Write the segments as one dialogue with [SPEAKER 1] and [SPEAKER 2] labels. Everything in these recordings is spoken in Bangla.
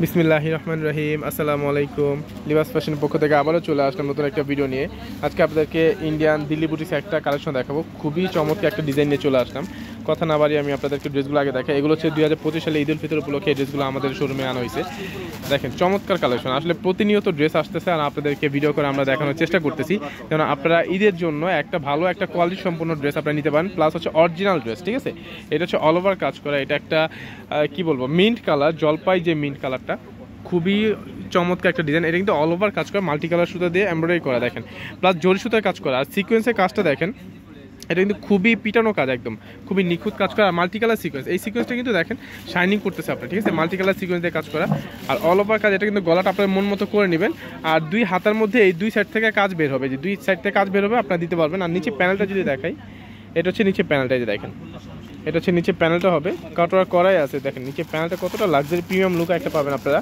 [SPEAKER 1] বিসমিল্লাহির রহমানির রহিম। আসসালামু আলাইকুম। লিবাস ফ্যাশনের পক্ষ থেকে আবারও চলে আসলাম নতুন একটা ভিডিও নিয়ে। আজকে আপনাদেরকে ইন্ডিয়ান দিল্লি বুটিক্স একটা কালেকশন দেখাবো। খুবই চমৎকার একটা ডিজাইন নিয়ে চলে আসলাম। কথা না বাড়িয়ে আমি আপনাদেরকে ড্রেসগুলো আগে দেখাই। এগুলো হচ্ছে 2025 সালে ঈদ উল ফিতর উপলক্ষে এই ড্রেসগুলো আমাদের শোরুমে আনা হয়েছে। দেখেন চমৎকার কালেকশন। আসলে প্রতিনিয়ত ড্রেস আসতেছে আর আপনাদেরকে ভিডিও করে আমরা দেখানোর চেষ্টা করতেছি যেন আপনারা ঈদের জন্য একটা ভালো একটা কোয়ালিটি সম্পন্ন ড্রেস আপনারা নিতে পারেন। প্লাস হচ্ছে অরিজিনাল ড্রেস, ঠিক আছে। এটা হচ্ছে অল ওভার কাজ করা। এটা একটা কি বলবো, মিন্ট কালার, জলপাই যে মিন্ট কালারটা, খুবই চমৎকার একটা ডিজাইন। এটা কিন্তু অল ওভার কাজ করা, মাল্টি কালার সুতা দিয়ে এমব্রয়ডারি করা দেখেন, প্লাস জরি সুতার কাজ করা। আর সিকোয়েন্সের কাজটা দেখেন, এটা কিন্তু খুবই পিটানো কাজ, একদম খুবই নিখুঁত কাজ করা। মাল্টি কালার সিকোয়েন্স, এই সিকোয়েন্সটা কিন্তু দেখেন শাইনিং করতেছে আপনার, ঠিক আছে। মাল্টি কালার সিকোয়েন্স দিয়ে কাজ করা আর অল ওভার কাজ। এটা কিন্তু গলাটা আপনার মন মতো করে নেবেন। আর দুই হাতার মধ্যে এই দুই সাইড থেকে কাজ বের হবে, যে দুই সাইড থেকে কাজ বের হবে আপনারা দিতে পারবেন। আর নিচে প্যানেলটা যদি দেখাই, এটা হচ্ছে নিচে প্যানেলটা, যে দেখেন এটা হচ্ছে নিচে প্যানেলটা হবে, কাটওয়ার্ক করাই আছে। দেখেন নিচে প্যানেলটা কতটা লাক্সারি প্রিমিয়াম লুক একটা পাবেন আপনারা।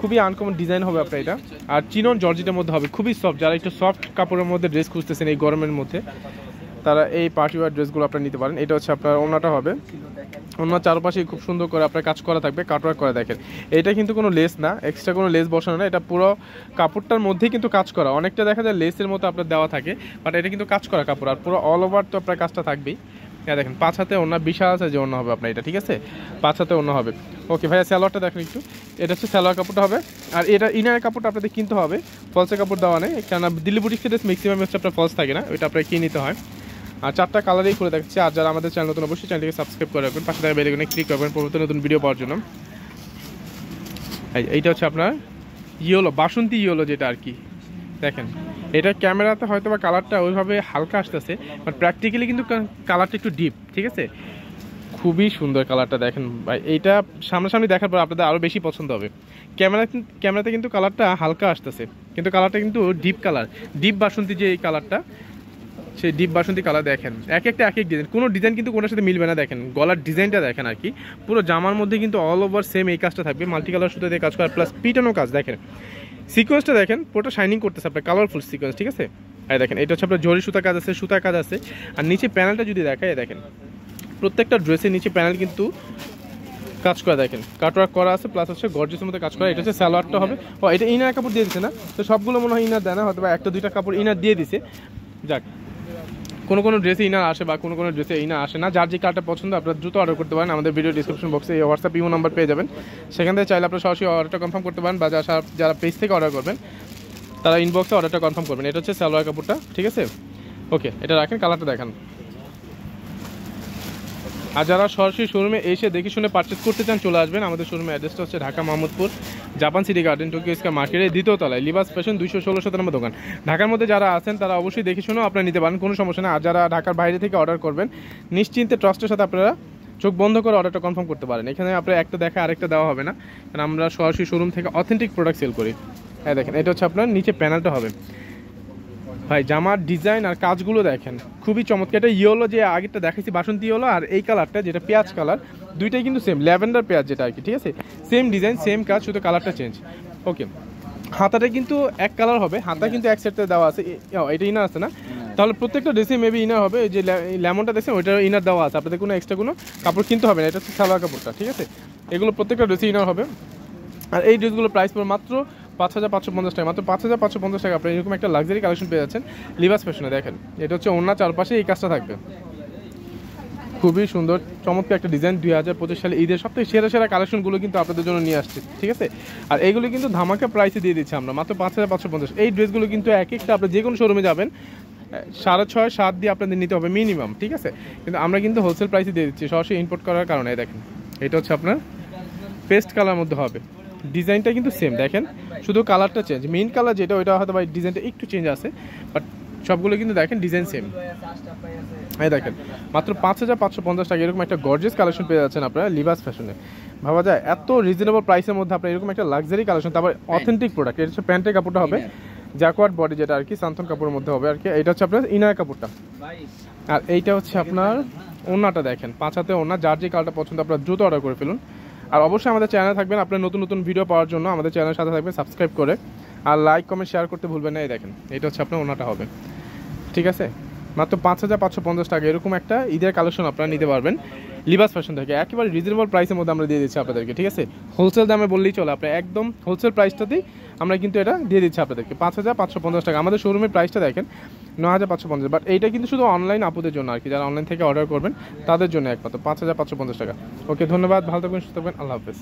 [SPEAKER 1] খুবই আনকমন ডিজাইন হবে আপনার এটা। আর চিনন জর্জেটের মধ্যে হবে, খুবই সফট। যারা একটু সফট কাপড়ের মধ্যে ড্রেস খুঁজতেছেন এই গরমের মধ্যে, তারা এই পার্টি ওয়ার ড্রেসগুলো আপনারা নিতে পারেন। এটা হচ্ছে আপনার ওড়নাটা হবে, ওড়নার চারপাশে খুব সুন্দর করে আপনার কাজ করা থাকবে, কাটওয়ার্ক করে। দেখেন এটা কিন্তু কোনো লেস না, এক্সট্রা কোনো লেস বসানো না, এটা পুরো কাপড়টার মধ্যেই কিন্তু কাজ করা। অনেকটা দেখা যায় লেসের মতো আপনার দেওয়া থাকে, বাট এটা কিন্তু কাজ করা কাপড়। আর পুরো অল ওভার তো আপনার কাজটা থাকবেই। হ্যাঁ দেখেন 5 হাতে ওড়না, বিশাল আছে যে ওড়না হবে আপনার এটা, ঠিক আছে। 5 হাতে ওড়না হবে। ওকে ভাইয়া, সালোয়ারটা দেখেন একটু। এটা হচ্ছে সালোয়ার কাপড়টা হবে। আর এটা ইনারের কাপড়টা আপনাদের কিনতে হবে, ফলসের কাপড় দেওয়া নেই, কেননা দিল্লি বুটিক্সের ড্রেস ম্যাক্সিমাম হচ্ছে আপনার ফলস থাকে না, ওইটা আপনার কিনে নিতে হয়। আর 4টা কালারেই খুলে দেখাচ্ছি। আর যারা আমাদের চ্যানেল নতুন, অবশ্যই চ্যানেলটিকে সাবস্ক্রাইব করে রাখবেন, পাশে থাকা বেল আইকনে ক্লিক করবেন পরবর্তী নতুন ভিডিও পাওয়ার জন্য। এইটা হচ্ছে আপনার ইয়েলো, বাসন্তী ইয়েলো যেটা আর কি। দেখেন এটা ক্যামেরাতে হয়তো বা কালারটা ওইভাবে হালকা আসতেছে, বাট প্র্যাকটিক্যালি কিন্তু কালারটা একটু ডিপ, ঠিক আছে। খুবই সুন্দর কালারটা দেখেন ভাই। এইটা সামনাসামনি দেখার পর আপনাদের আরও বেশি পছন্দ হবে। ক্যামেরাতে কিন্তু কালারটা হালকা আসতেছে, কিন্তু কালারটা কিন্তু ডিপ কালার, ডিপ বাসন্তী যে এই কালারটা, সেই ডিপ বাসন্তী কালার। দেখেন এক একটা এক এক ডিজাইন, কোনো ডিজাইন কিন্তু কোনোর সাথে মিলবে না। দেখেন গলার ডিজাইনটা দেখেন আর কি, পুরো জামার মধ্যে কিন্তু অল ওভার সেম এই কাজটা থাকবে, মাল্টি কালার সুতো দিয়ে কাজ করা, প্লাস পিটানো কাজ। দেখেন সিকোয়েন্সটা দেখেন, পুরোটা শাইনিং করতেছে আপনার, কালারফুল সিকোয়েন্স, ঠিক আছে। আর দেখেন এটা হচ্ছে আপনার জরি সুতা কাজ আছে, সুতার কাজ আছে। আর নিচে প্যানেলটা যদি দেখায়, দেখেন প্রত্যেকটা ড্রেসের নিচে প্যানেল কিন্তু কাজ করা, দেখেন কাটওয়ার্ক করা আছে, প্লাস হচ্ছে গর্জিসের মধ্যে কাজ করা। এটা হচ্ছে সালোয়ারটা হবে। ও এটা ইনার কাপড় দিয়ে দিচ্ছে না, তো সবগুলো মনে হয় ইনার দেয় না, হয়তো বা একটা দুইটা কাপড় ইনার দিয়ে দিছে। যাক, কোনো ড্রেসে ইনার আসে বা কোনো ড্রেসে ইনার আসে না। যার যে কালারটা পছন্দ আপনারা দ্রুত অর্ডার করতে পারেন। আমাদের ভিডিও ডিসক্রিপশন বক্সে এই হোয়াটসঅ্যাপ ইমো নাম্বার পেয়ে যাবেন, সেখান থেকে চাইলে আপনারা সরাসরি অর্ডারটা কনফার্ম করতে পারেন, বা যারা পেজ থেকে অর্ডার করবেন তারা ইনবক্সে অর্ডারটা কনফার্ম করবেন। এটা হচ্ছে সালোয়ার কাপড়টা, ঠিক আছে। ওকে, এটা রাখেন, কালারটা দেখান। আর যারা সরাসরি শোরুমে এসে দেখে শুনে পারচেস করতে চান, চলে আসবেন। আমাদের শোরুমের অ্যাড্রেসটা হচ্ছে Dhaka Mohammadpur Japan city garden Tokyo square মার্কেটের 2য় তলায়, লিবাস ফ্যাশন 216 নম্বর দোকান। ঢাকার মধ্যে যারা আছেন তারা অবশ্যই দেখে শুনেও আপনারা নিতে পারেন, কোনো সমস্যা না। আর যারা ঢাকার বাইরে থেকে অর্ডার করবেন, নিশ্চিন্তে ট্রাস্টের সাথে আপনারা চোখ বন্ধ করে অর্ডারটা কনফার্ম করতে পারেন। এখানে আপনার একটা দেখা আরেকটা দেওয়া হবে না, কারণ আমরা সরাসরি শোরুম থেকে অথেন্টিক প্রোডাক্ট সেল করি। হ্যাঁ দেখেন এটা হচ্ছে আপনার নিচে প্যানেলটা হবে। ভাই জামার ডিজাইন আর কাজগুলো দেখেন, খুবই চমৎকার। এটা ইয়েলো যে আগেরটা দেখাইছি বাসন্তী ইয়েলো, আর এই কালারটা যেটা পেঁয়াজ কালার, দুইটাই কিন্তু সেম ল্যাভেন্ডার পেঁয়াজ যেটা আর কি, ঠিক আছে। সেম ডিজাইন সেম কাজ, শুধু কালারটা চেঞ্জ। ওকে, হাতাটা কিন্তু এক কালার হবে, হাতা কিন্তু এক সেটে দেওয়া আছে। এটা ইনার আছে না, তাহলে প্রত্যেকটা ড্রেসে মেবি ইনার হবে। যে লেমনটা দেখছেন ওইটার ইনার দেওয়া আছে, আপনাদের কোনো এক্সট্রা কোনো কাপড় কিনতে হবে না। এটা হচ্ছে সালোয়ার কাপড়টা, ঠিক আছে। এগুলো প্রত্যেকটা ড্রেসে ইনার হবে। আর এই ড্রেসগুলো প্রাইস পড়ে মাত্র 5550 টাকা, মাত্র 5550 টাকা আপনি এরকম একটা লাক্সারি কালেকশন পেয়ে যাচ্ছেন লিবাস ফ্যাশনে। দেখেন এটা হচ্ছে ওড়না চারপাশে এই কাজটা থাকবে, খুবই সুন্দর চমৎকার একটা ডিজাইন। 2025 সালে ঈদের সবথেকে সেরা কালেকশনগুলো কিন্তু আপনাদের জন্য নিয়ে আসছে, ঠিক আছে। আর এইগুলো কিন্তু ধামাকা প্রাইসে দিয়ে দিচ্ছি আমরা, মাত্র 5550। এই ড্রেসগুলো কিন্তু এক একটা আপনি যে কোনো শোরুমে যাবেন 6.5-7 দিয়ে আপনাদের নিতে হবে মিনিমাম, ঠিক আছে। কিন্তু আমরা কিন্তু হোলসেল প্রাইসে দিয়ে দিচ্ছি সরাসরি ইম্পোর্ট করার কারণে। দেখেন এটা হচ্ছে আপনার পেস্ট কালার মধ্যে হবে, ডিজাইনটা কিন্তু সেম। দেখেন শুধু কালারটা চেঞ্জ, মেইন কালার যেটা ওইটা হয়তো বা ডিজাইনটা একটু চেঞ্জ আছে, বাট সবগুলো কিন্তু দেখেন ডিজাইন সেম। এই দেখেন মাত্র 5550 টাকা এরকম একটা গর্জিয়াস কালেকশন পেয়ে যাচ্ছেন আপনারা লিবাস ফ্যাশনে। ভাবা যায় এত রিজনেবল প্রাইসের মধ্যে আপনার এরকম একটা লাক্সারি কালেকশন, তারপর অথেন্টিক প্রোডাক্ট। এটা হচ্ছে প্যান্টের কাপড়টা হবে জ্যাকওয়ার্ড বডি যেটা আর কি, সান্তন কাপড়ের মধ্যে হবে আর কি। এটা হচ্ছে আপনার ইনার কাপড়টা, আর এইটা হচ্ছে আপনার ওড়নাটা। দেখেন 5 হাতে ওড়না, যার যে কালারটা পছন্দ আপনারা দ্রুত অর্ডার করে ফেলুন। আর অবশ্যই আমাদের চ্যানেলে থাকবেন, আপনার নতুন ভিডিও পাওয়ার জন্য আমাদের চ্যানেলের সাথে থাকবেন সাবস্ক্রাইব করে, আর লাইক কমেন্ট শেয়ার করতে ভুলবেন না। এই দেখেন এটা হচ্ছে আপনার ওড়নাটা হবে, ঠিক আছে। মাত্র 5550 টাকা এরকম একটা ঈদের কালেকশন আপনারা নিতে পারবেন। লিবাস ফ্যাশন থেকে একেবারে রিজনেবল প্রাইসের মধ্যে আমরা দিয়ে দিচ্ছি আপনাদেরকে, ঠিক আছে? হোলসেল দামে বললেই চলে, আপনি একদম হোলসেল প্রাইসটাতেই আমরা কিন্তু এটা দিয়ে দিচ্ছি আপনাদেরকে 5,550 টাকা। আমাদের শোরুমের প্রাইসটা দেখেন 9,550, বাট এইটা কিন্তু শুধু অনলাইন আপুদের জন্য আর কি, যারা অনলাইন থেকে অর্ডার করবেন তাদের জন্য একমাত্র 5,550 টাকা। ওকে, ধন্যবাদ, ভালো থাকবেন, সুস্থ থাকবেন, আল্লাহ হাফেজ।